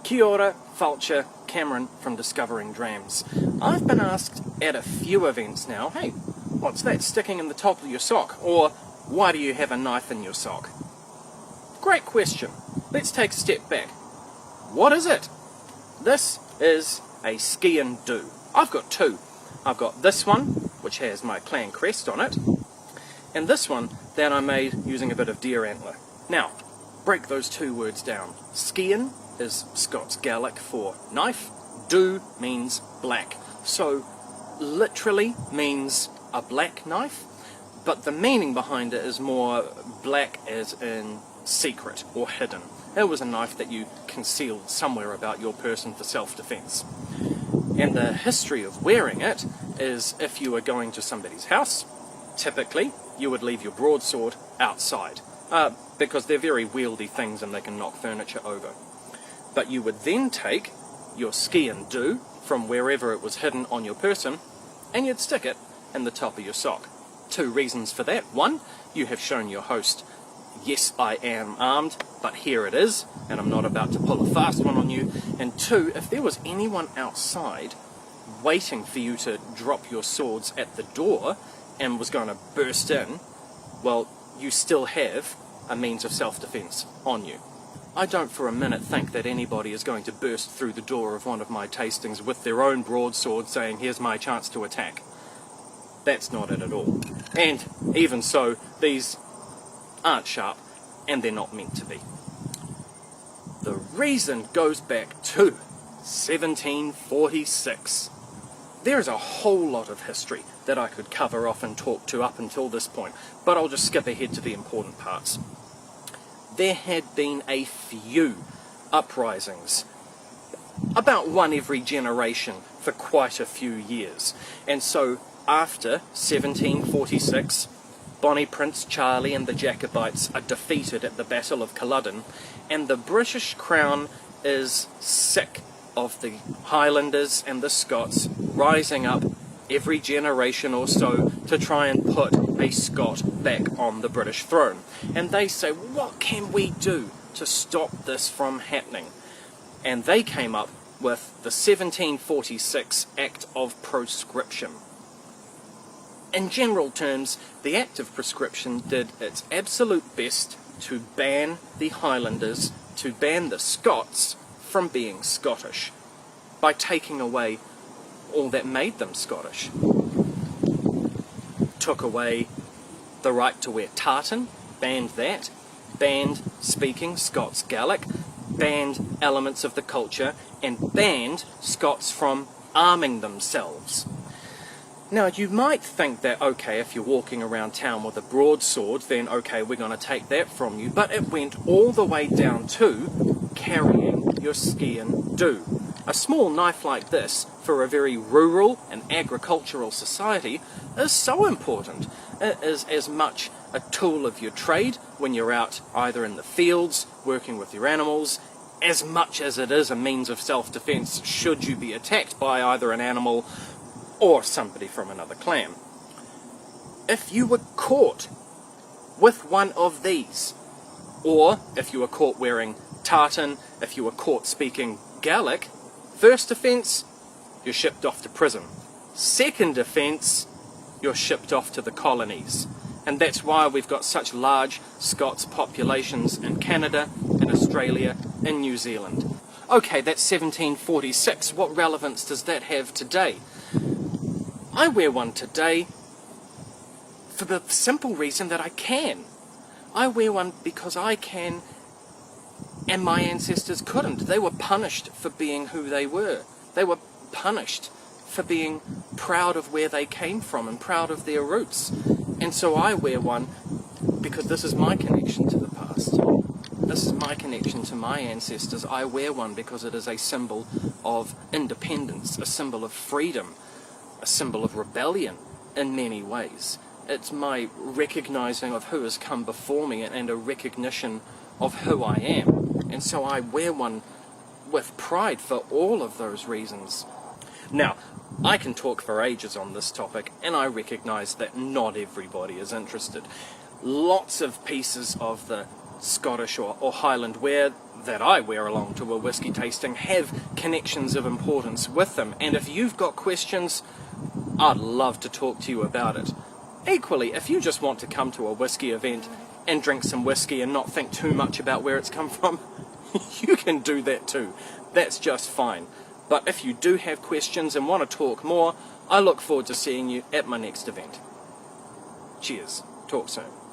Kia ora, Fulcher, Cameron from Discovering Drams. I've been asked at a few events now, hey, what's that sticking in the top of your sock? Or, why do you have a knife in your sock? Great question. Let's take a step back. What is it? This is a Sgian dubh. I've got two. I've got this one, which has my clan crest on it, and this one that I made using a bit of deer antler. Now, break those two words down. Sgian is Scots Gaelic for knife. Dubh means black. So, literally means a black knife, but the meaning behind it is more black as in secret or hidden. It was a knife that you concealed somewhere about your person for self-defense. And the history of wearing it is if you were going to somebody's house, typically you would leave your broadsword outside, because they're very wieldy things and they can knock furniture over. But you would then take your Sgian dubh from wherever it was hidden on your person, and you'd stick it in the top of your sock. Two reasons for that. One, you have shown your host, yes, I am armed, but here it is, and I'm not about to pull a fast one on you. And two, if there was anyone outside waiting for you to drop your swords at the door and was going to burst in, well, you still have a means of self-defense on you. I don't for a minute think that anybody is going to burst through the door of one of my tastings with their own broadsword saying, here's my chance to attack. That's not it at all. And even so, these aren't sharp, and they're not meant to be. The reason goes back to 1746. There's a whole lot of history that I could cover off and talk to up until this point, but I'll just skip ahead to the important parts. There had been a few uprisings, about one every generation for quite a few years, and so after 1746, Bonnie Prince Charlie and the Jacobites are defeated at the Battle of Culloden, and the British Crown is sick of the Highlanders and the Scots rising up every generation or so to try and put a Scot back on the British throne. And they say, what can we do to stop this from happening? And they came up with the 1746 Act of Proscription. In general terms, the Act of Proscription did its absolute best to ban the Highlanders, to ban the Scots from being Scottish, by taking away all that made them Scottish. Took away the right to wear tartan, banned that, banned speaking Scots Gaelic, banned elements of the culture, and banned Scots from arming themselves. Now, you might think that, okay, if you're walking around town with a broadsword, then okay, we're going to take that from you, but it went all the way down to carrying your Sgian dubh. A small knife like this, for a very rural and agricultural society, is so important. It is as much a tool of your trade when you're out either in the fields, working with your animals, as much as it is a means of self-defense should you be attacked by either an animal or somebody from another clan. If you were caught with one of these, or if you were caught wearing tartan, if you were caught speaking Gaelic, first offence, you're shipped off to prison. Second offence, you're shipped off to the colonies. And that's why we've got such large Scots populations in Canada, in Australia, in New Zealand. Okay, that's 1746. What relevance does that have today? I wear one today for the simple reason that I can. I wear one because I can, and my ancestors couldn't. They were punished for being who they were. They were punished for being proud of where they came from and proud of their roots. And so I wear one because this is my connection to the past. This is my connection to my ancestors. I wear one because it is a symbol of independence, a symbol of freedom, a symbol of rebellion in many ways. It's my recognizing of who has come before me and a recognition of who I am. And so I wear one with pride for all of those reasons. Now, I can talk for ages on this topic, and I recognize that not everybody is interested. Lots of pieces of the Scottish or Highland wear that I wear along to a whiskey tasting have connections of importance with them, and if you've got questions, I'd love to talk to you about it. Equally, if you just want to come to a whiskey event and drink some whiskey and not think too much about where it's come from, you can do that too. That's just fine. But if you do have questions and want to talk more, I look forward to seeing you at my next event. Cheers. Talk soon.